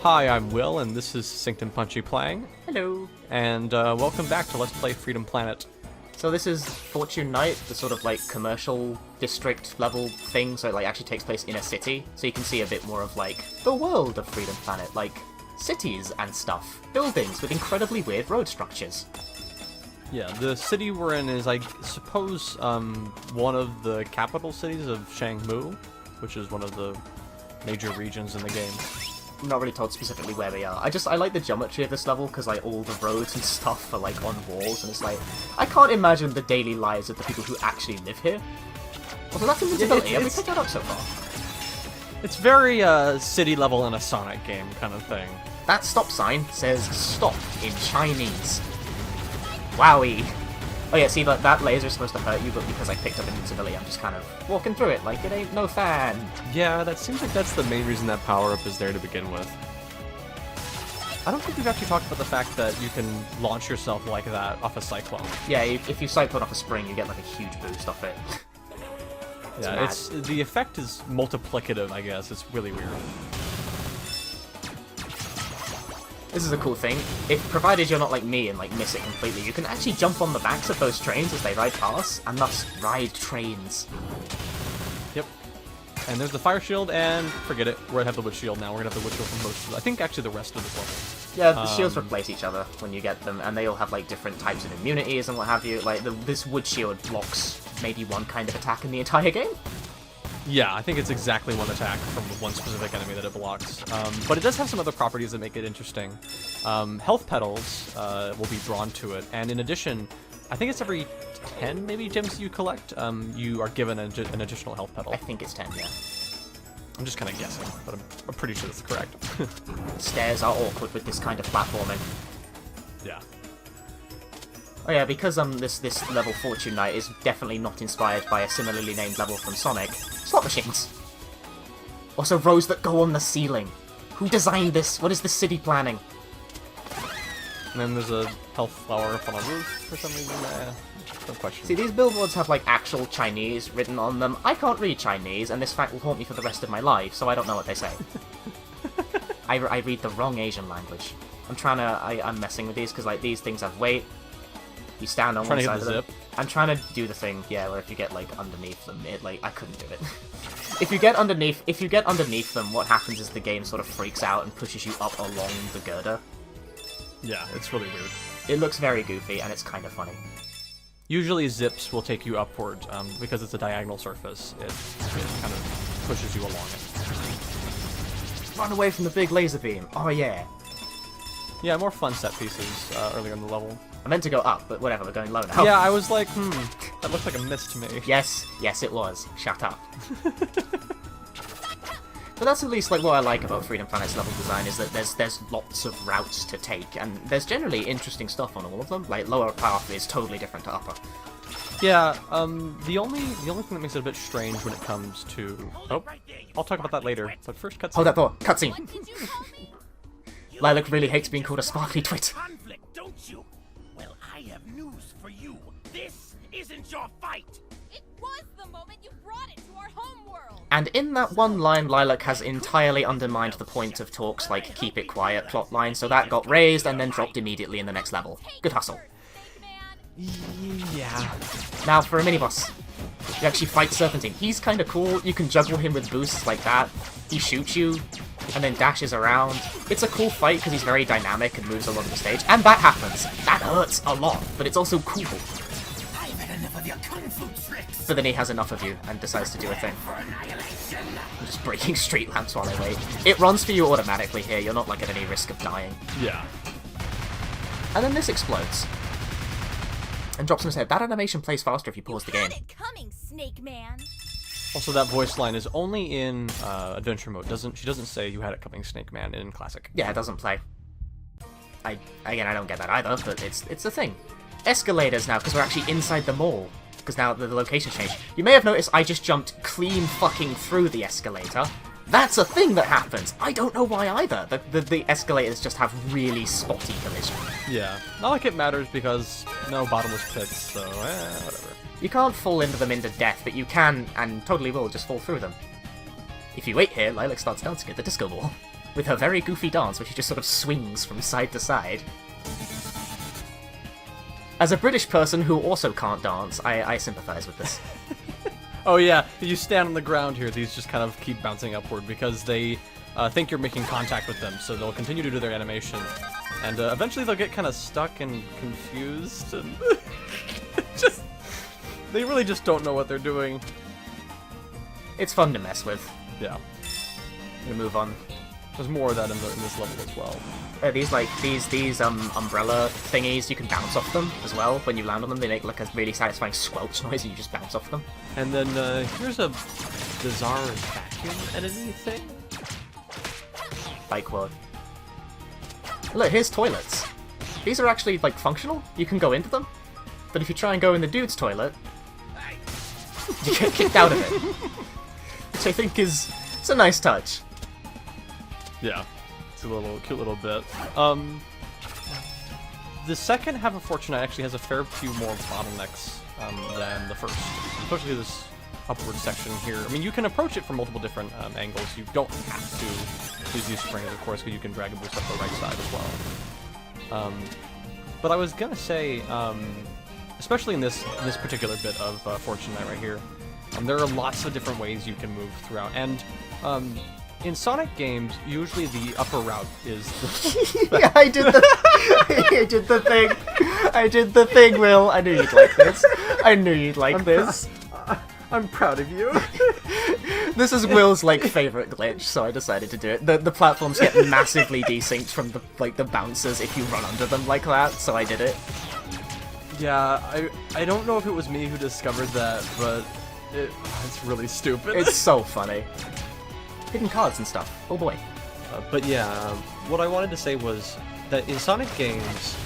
Hi, I'm Will, and this is Succinct and Punchy playing. Hello. And welcome back to Let's Play Freedom Planet. So this is Fortune Night, the sort of like commercial district level thing, so it like actually takes place in a city, so you can see a bit more of like the world of Freedom Planet, like cities and stuff, buildings with incredibly weird road structures. Yeah, the city we're in is, I suppose, one of the capital cities of Shangmu, which is one of the major regions in the game. I'm not really told specifically where we are. I like the geometry of this level, because like all the roads and stuff are like on walls, and it's like, I can't imagine the daily lives of the people who actually live here. Also, that's invincibility. Have we picked that up so far? It's very city level in a Sonic game kind of thing. That stop sign says stop in Chinese. Wowie. Oh yeah, see, that laser's supposed to hurt you, but because I picked up invincibility, I'm just kind of walking through it like it ain't no fan. Yeah, that seems like that's the main reason that power-up is there to begin with. I don't think we've actually talked about the fact that you can launch yourself like that off a cyclone. Yeah, if you cyclone off a spring, you get like a huge boost off it. Yeah, the effect is multiplicative, I guess. It's really weird. This is a cool thing. If provided you're not like me and like miss it completely, you can actually jump on the backs of those trains as they ride past, and thus ride trains. Yep. And there's the fire shield, and forget it. We're gonna have the wood shield now. We're gonna have the wood shield for most of I think actually the rest of this level. Yeah, the shields replace each other when you get them, and they all have like different types of immunities and what have you. Like this wood shield blocks maybe one kind of attack in the entire game. Yeah, I think it's exactly one attack from one specific enemy that it blocks. But it does have some other properties that make it interesting. Health petals will be drawn to it, and in addition, I think it's every 10 maybe gems you collect, you are given an additional health petal. I think it's 10, yeah. I'm just kind of guessing, but I'm pretty sure that's correct. Stairs are awkward with this kind of platforming. Yeah. Oh yeah, because this level Fortune Night is definitely not inspired by a similarly named level from Sonic. Slot machines! Also rows that go on the ceiling. Who designed this? What is the city planning? And then there's a health flower up on a roof for some reason. No question. See, these billboards have like actual Chinese written on them. I can't read Chinese, and this fact will haunt me for the rest of my life, so I don't know what they say. I read the wrong Asian language. I'm messing with these because like these things have weight. You stand on one side of them. I'm trying to do the thing, yeah, where if you get like underneath them, I couldn't do it. If you get underneath them, what happens is the game sort of freaks out and pushes you up along the girder. Yeah, it's really weird. It looks very goofy, and it's kind of funny. Usually zips will take you upward, because it's a diagonal surface. It kind of pushes you along it. Run away from the big laser beam. Oh yeah. Yeah, more fun set pieces earlier in the level. I meant to go up, but whatever, we're going low now. Yeah, I was like, that looked like a miss to me. Yes, it was. Shut up. But that's at least like what I like about Freedom Planet's level design is that there's lots of routes to take, and there's generally interesting stuff on all of them. Like lower path is totally different to upper. Yeah, the only thing that makes it a bit strange when it comes to I'll talk about that later. But first, cutscene. Hold that thought. Cutscene. Lilac really hates being called a sparkly twit. Conflict, don't you? Well, I have news for you. This isn't your fight. It was the moment you brought it to our home world. And in that one line, Lilac has entirely undermined the point of Talk's like keep it quiet plotline, so that got raised and then dropped immediately in the next level. Good hustle. Yeah. Now for a mini-boss. You actually fight Serpentine. He's kind of cool. You can juggle him with boosts like that. He shoots you, and then dashes around. It's a cool fight because he's very dynamic and moves along the stage. And that happens. That hurts a lot, but it's also cool. I've had enough of your kung fu tricks. But then he has enough of you and decides to do a thing. I'm just breaking street lamps while I wait. It runs for you automatically here. You're not like at any risk of dying. Yeah. And then this explodes. And drops in his head. That animation plays faster if you pause the game. Had it coming, Snake Man. Also, that voice line is only in Adventure Mode. She doesn't say you had it coming, Snake Man, in Classic. Yeah, it doesn't play. I don't get that either, but it's a thing. Escalators now, because we're actually inside the mall. Because now the location's changed. You may have noticed I just jumped clean fucking through the escalator. That's a thing that happens. I don't know why either. The escalators just have really spotty collision. Yeah. Not like it matters because no bottomless pits, so whatever. You can't fall into them into death, but you can, and totally will, just fall through them. If you wait here, Lilac starts dancing at the disco ball. with her very goofy dance where she just sort of swings from side to side. As a British person who also can't dance, I sympathise with this. Oh yeah, you stand on the ground here, these just kind of keep bouncing upward because they think you're making contact with them, so they'll continue to do their animation. And eventually they'll get kind of stuck and confused, and they really just don't know what they're doing. It's fun to mess with. Yeah. I'm gonna move on. There's more of that in this level as well. These umbrella thingies, you can bounce off them as well. When you land on them, they make like a really satisfying squelch noise, and you just bounce off them. And then here's a bizarre vacuum enemy thing. Bike quote. Look, here's toilets. These are actually like functional. You can go into them, but if you try and go in the dude's toilet, you get kicked out of it. Which I think is a nice touch. Yeah, it's a cute little bit. The second half of Fortune Knight actually has a fair few more bottlenecks than the first, especially this upward section here. I mean, you can approach it from multiple different angles. You don't have to use these springs, of course, because you can drag a boost up the right side as well. But I was gonna say, especially in this particular bit of Fortune Knight right here, there are lots of different ways you can move throughout, and in Sonic games, usually the upper route is the Yeah, I did the thing. I did the thing, Will. I knew you'd like this. I knew you'd like this. I'm proud of you. This is Will's like favorite glitch, so I decided to do it. The platforms get massively desynced from the bouncers if you run under them like that, so I did it. Yeah, I don't know if it was me who discovered that, but it's really stupid. It's so funny. Hidden cards and stuff. Oh boy. But yeah, what I wanted to say was that in Sonic games,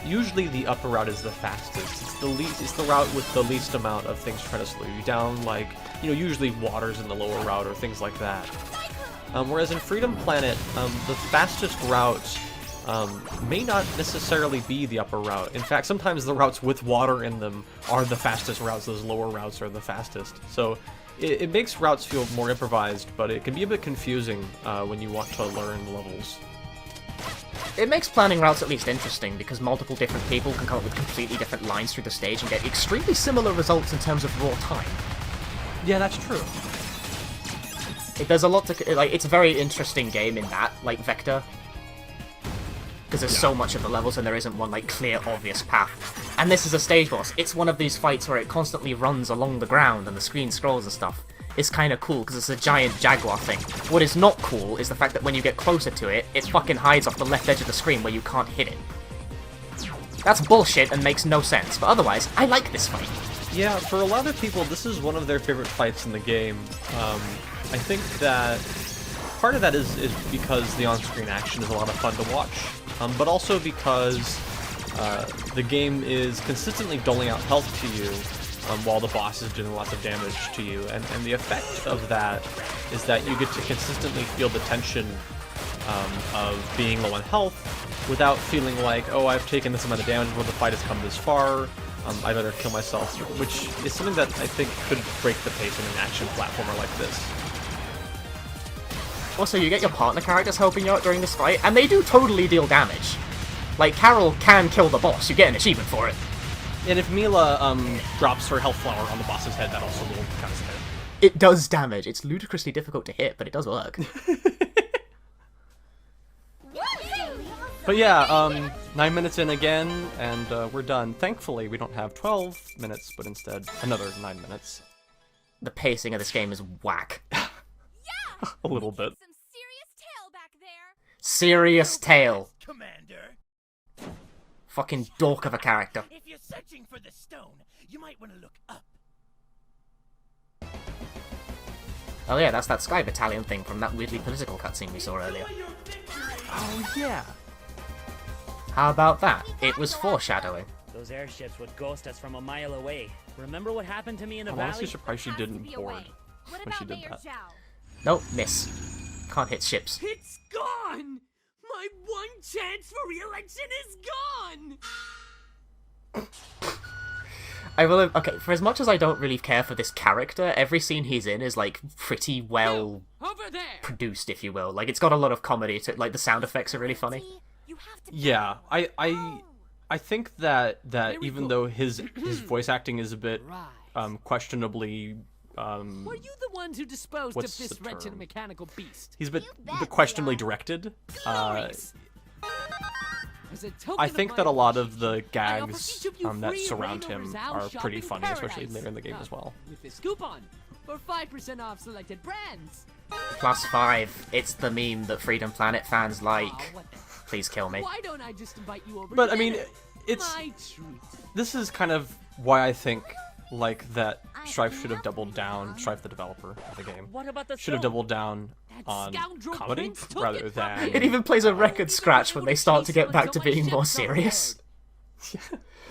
usually the upper route is the fastest. It's the route with the least amount of things trying to slow you down, like, you know, usually water's in the lower route or things like that. Whereas in Freedom Planet, the fastest routes may not necessarily be the upper route. In fact, sometimes the routes with water in them are the fastest routes, those lower routes are the fastest. So it makes routes feel more improvised, but it can be a bit confusing when you want to learn levels. It makes planning routes at least interesting, because multiple different people can come up with completely different lines through the stage and get extremely similar results in terms of raw time. Yeah, that's true. There's a lot to... like, it's a very interesting game in that, like, vector. Because there's so much of the levels and there isn't one, like, clear, obvious path. And this is a stage boss. It's one of these fights where it constantly runs along the ground and the screen scrolls and stuff. It's kind of cool because it's a giant jaguar thing. What is not cool is the fact that when you get closer to it, it fucking hides off the left edge of the screen where you can't hit it. That's bullshit and makes no sense, but otherwise, I like this fight. Yeah, for a lot of people, this is one of their favorite fights in the game. I think that part of that is because the on-screen action is a lot of fun to watch, but also because the game is consistently doling out health to you while the boss is doing lots of damage to you, and the effect of that is that you get to consistently feel the tension of being low on health without feeling like, oh, I've taken this amount of damage before the fight has come this far, I better kill myself, which is something that I think could break the pace in an action platformer like this. Also, you get your partner characters helping you out during this fight, and they do totally deal damage. Like, Carol can kill the boss, you get an achievement for it. And if Mila drops her health flower on the boss's head, that also will kind of hit. It does damage. It's ludicrously difficult to hit, but it does work. But yeah, 9 minutes in again, and we're done. Thankfully, we don't have 12 minutes, but instead another 9 minutes. The pacing of this game is whack. A little bit. Some serious tail back there. Serious tail. Commander, Fucking dork of a character. if you're searching for the stone, you might want to look up. Oh yeah, that's that Sky Battalion thing from that weirdly political cutscene we saw earlier. Oh yeah. How about that? It was foreshadowing. Those airships would ghost us from a mile away. Remember what happened to me in the I'm valley? honestly surprised she Has to didn't be a board way. What when she about did Mayor that. Zhao? Nope, miss. Can't hit ships. It's gone! My one chance for re-election is gone! I will. Okay, for as much as I don't really care for this character, every scene he's in is like pretty well Over there. produced, if you will. Like, it's got a lot of comedy to like the sound effects are really funny. You have to Yeah, I think that even though his voice acting is a bit Right. questionably Were you the ones who disposed what's of this the wretched term? mechanical beast? he's a bit, You bet questionably we are. directed. Glorious! As a token I of think my that a lot of appreciation, the I offer gags each of you that free surround reign over him Zhao's are shop pretty in funny, especially paradise. later in the game as well. With this coupon for 5% off selected brands. +5. It's the meme that Freedom Planet fans like. Aw, what the heck? Please kill me. Why don't I just invite you over But to I mean, dinner? it's My treat. this is kind of why I think like that Strife should have doubled down. Strife, the developer of the game, What about the should have stone? doubled down That on scoundrel comedy Prince took rather it from me. It than. even plays a record scratch when they start to get back to being more serious.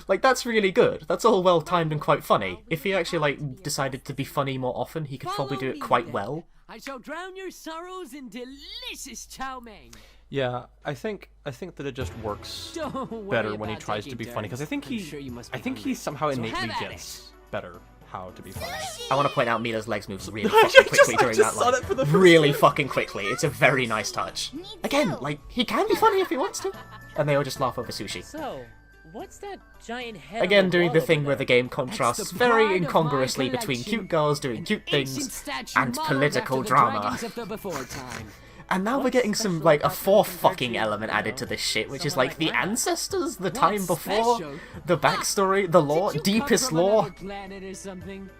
Like, that's really good. That's all well timed and quite funny. If he actually like decided to be funny more often, he could probably do Follow it me quite then. well. I shall drown your sorrows in delicious chow mein. Yeah, I think that it just works Don't worry better when he about tries to taking be funny because I think turns. I'm sure you must be he hungry. somehow So innately have at gets better how to be funny. I want to point out Mila's legs move really I fucking just- quickly I during just that saw line. that for the first Really time. fucking quickly. It's a very nice touch. Me Again, too. like, he can be funny if he wants to. And they all just laugh over sushi. So, what's that giant head? Again, on the doing wall the over thing where there? the game That's contrasts the very pride of my incongruously between collection, cute girls doing an cute ancient things statue and modeled political after the drama. dragons of the before time. And now we're What's getting some, special like, a about them fourth compared fucking to, element you added know, to this shit, which is someone like like the Lara? ancestors, the What's time before, special? the backstory, the lore, Did you come deepest from lore. another planet or something?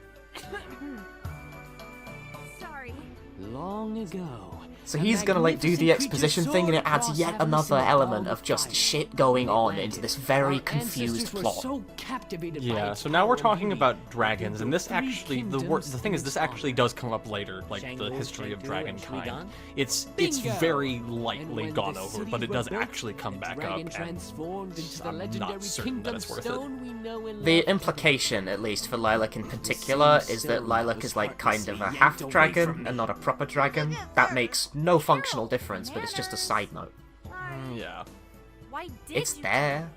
Sorry. Long ago. So a he's gonna like do the magnificent exposition creature thing and it soared adds across yet heaven another sent element down of just fire. shit going When on they into this landed, very our confused ancestors were plot. so captivated by Yeah, its so now we're power and talking beauty about that dragons, they and this built three actually the kingdoms thing is this in actually does come up later, like the Shang-Lu, history of Shang-Tu, and dragonkind. Shuidan? It's Bingo! very And lightly when gone the over, cities but it were does built, actually come the back up. dragon And transformed into the I'm legendary not certain that kingdom it's worth it. stone we know and The love. implication, at least for Lilac in particular, is that Lilac is like kind of a half dragon and not a proper dragon. That makes no functional difference, but it's just a side note. Yeah. Why did It's you? there.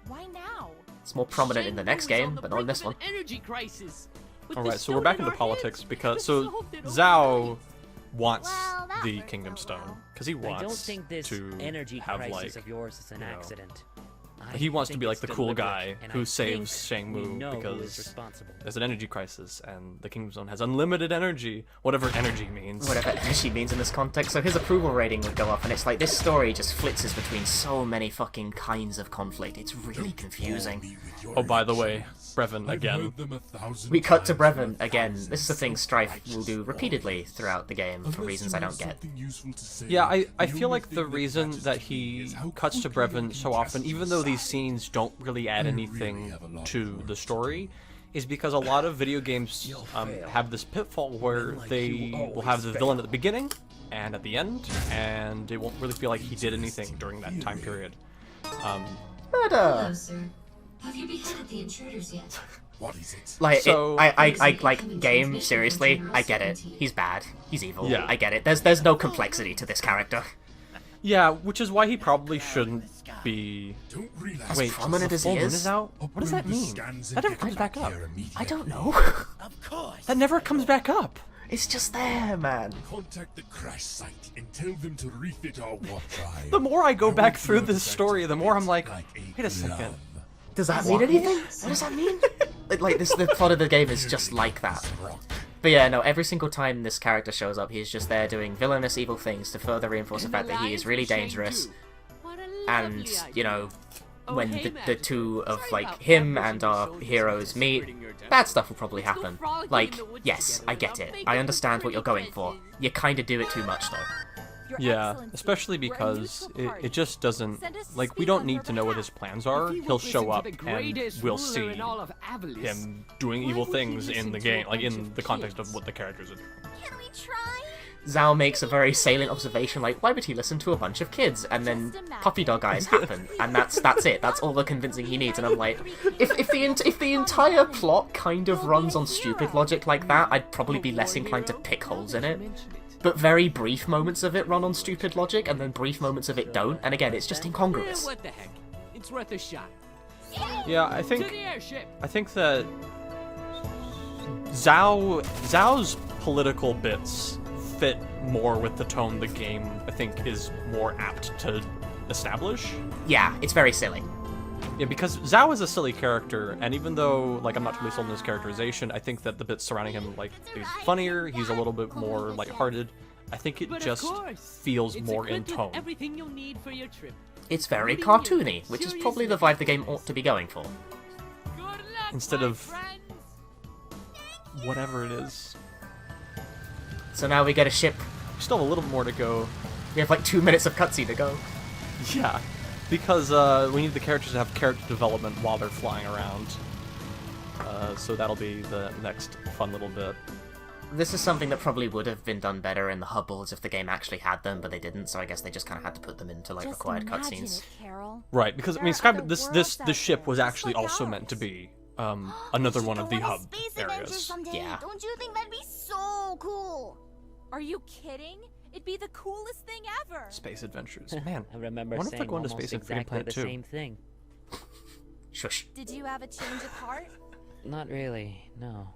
Why now? It's more prominent in the next Shang-Lu is game, on the but not in brink this of one. an energy crisis. With the All right, so we're stone back in into our politics hands, because let's so hope they don't Zhao worry. wants Well, that the worked Kingdom out Stone well. because he I don't wants think this to energy have crisis like of yours is an you know, accident. he wants to think be like it's the cool deliberate, guy and who I saves think we Shang-Mu know who is because responsible. there's an energy crisis and the Kingdom Stone has unlimited energy, whatever energy means. Whatever energy means in this context, so his approval rating would go up, and it's like this story just flitzes between so many fucking kinds of conflict. It's really confusing. Oh, by the way, Brevin again. We cut to Brevin again. This is a thing Strife will do repeatedly throughout the game for reasons I don't get. Yeah, I feel like the reason that he cuts to Brevin so often, even though these scenes don't really add anything to the story, is because a lot of video games have this pitfall where they will have the villain at the beginning and at the end, and it won't really feel like he did anything during that time period. Murder! sir. Have you beheaded the intruders yet? What is it? Like, So- I like, game, seriously, I get it. He's bad. He's evil. Yeah. I get it. There's no complexity to this character. Yeah, which is why he probably shouldn't be... Don't realize Wait, prominent the as he full moon is? is out? What does that mean? That never comes back up. I don't know. Of course. That never comes back up. It's just there, man. Contact the crash site and tell them to refit our warp drive. The more I go I back want through your this story, the more I'm like, a wait a second. glove. Does that mean anything? What does that mean? Like, the plot of the game is just like that. But yeah, no, every single time this character shows up, he's just there doing villainous evil things to further reinforce the fact that he is really dangerous. And, you know, when the two of, like, him and our heroes meet, bad stuff will probably happen. Like, yes, I get it. I understand what you're going for. You kinda do it too much, though. Your Yeah, Excellency, especially we're a because neutral it party. just doesn't, Send us to like, we speak don't on need your to know what behalf. his plans are. He'll show up and we'll see him doing evil things in the game, like in the context of what the characters are doing. Can we try? Zhao makes a very salient observation, like, why would he listen to a bunch of kids? And then Just imagine. puppy dog eyes happen, and that's it. That's all the convincing he needs. And I'm like, if the entire plot kind of runs on stupid logic like that, I'd probably be less inclined to pick holes in it. But very brief moments of it run on stupid logic, and then brief moments of it don't. And again, it's just incongruous. What the heck? It's worth a shot. Yeah, I To think the airship. that Zhao's political bits fit more with the tone the game, I think, is more apt to establish. Yeah, it's very silly. Yeah, because Zhao is a silly character, and even though, like, I'm not totally sold on his characterization, I think that the bits surrounding him, like, he's funnier, he's a little bit more lighthearted. I think it But of just course, feels it's more in equipped with tone. everything you'll need for your trip. It's very What do you mean? cartoony, which is probably the vibe the game ought to be going for. Good luck, Instead my of- friends. Whatever it is. So now we get a ship. We still have a little more to go. We have like 2 minutes of cutscene to go. Yeah, because we need the characters to have character development while they're flying around. So that'll be the next fun little bit. This is something that probably would have been done better in the Hubbles if the game actually had them, but they didn't, so I guess they just kind of had to put them into like Just required imagine cutscenes. it, Carol. Right, because I There mean, are Sky, other this worlds out ship there, was just actually like also meant to ours. be another one of the hub space areas. someday. Yeah. Don't you think that'd be so cool? Are you kidding? It'd be the coolest thing ever. Space adventures, man. I remember I wonder if they're saying going to almost space in Freedom exactly Planet the 2. same thing. Shush. Did you have a change of heart? Not really, no.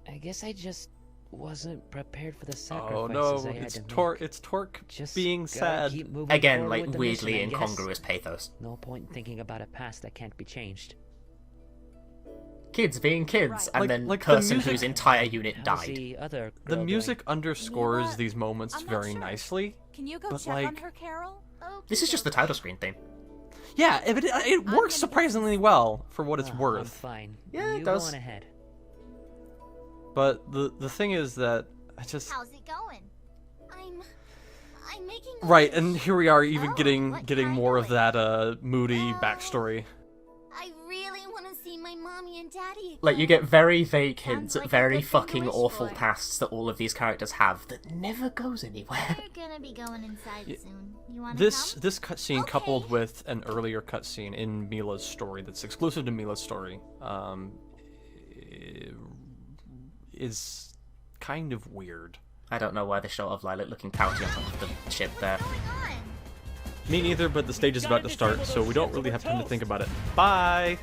I guess I just wasn't prepared for the sacrifices Oh no, I had it's to make. it's Torque Just being gotta sad. keep moving Again, forward like with the weirdly mission, I guess. incongruous pathos. No point in thinking about a past that can't be changed. Kids being kids, Right. and Like- then like the person music- whose entire unit How's died. the other The girl music doing? underscores what? these moments I'm not very sure. nicely. Can you go But, check on like- her, Carol? This is just the title screen theme. Yeah, it I'm gonna works get surprisingly well for what it's I'm worth. fine. Yeah, it you does. go on ahead. But the thing is that I just How's it going? I'm making a right, wish. and here we are, even Oh, getting what getting kind more of of that moody Oh. backstory. I really want to see my mommy and daddy. Like, you again. get very vague Sounds hints like at a very good thing to fucking wish awful for. pasts that all of these characters have that never goes anywhere. We're gonna be going inside Yeah. soon. You wanna This come? cutscene Okay. coupled with an earlier cutscene in Mila's story that's exclusive to Mila's story, is kind of weird. I don't know why they shot of Lilac looking pouty on top of the ship there. What's going on? Me neither, but the stage is about to start, so we don't really have time to think about it. Bye!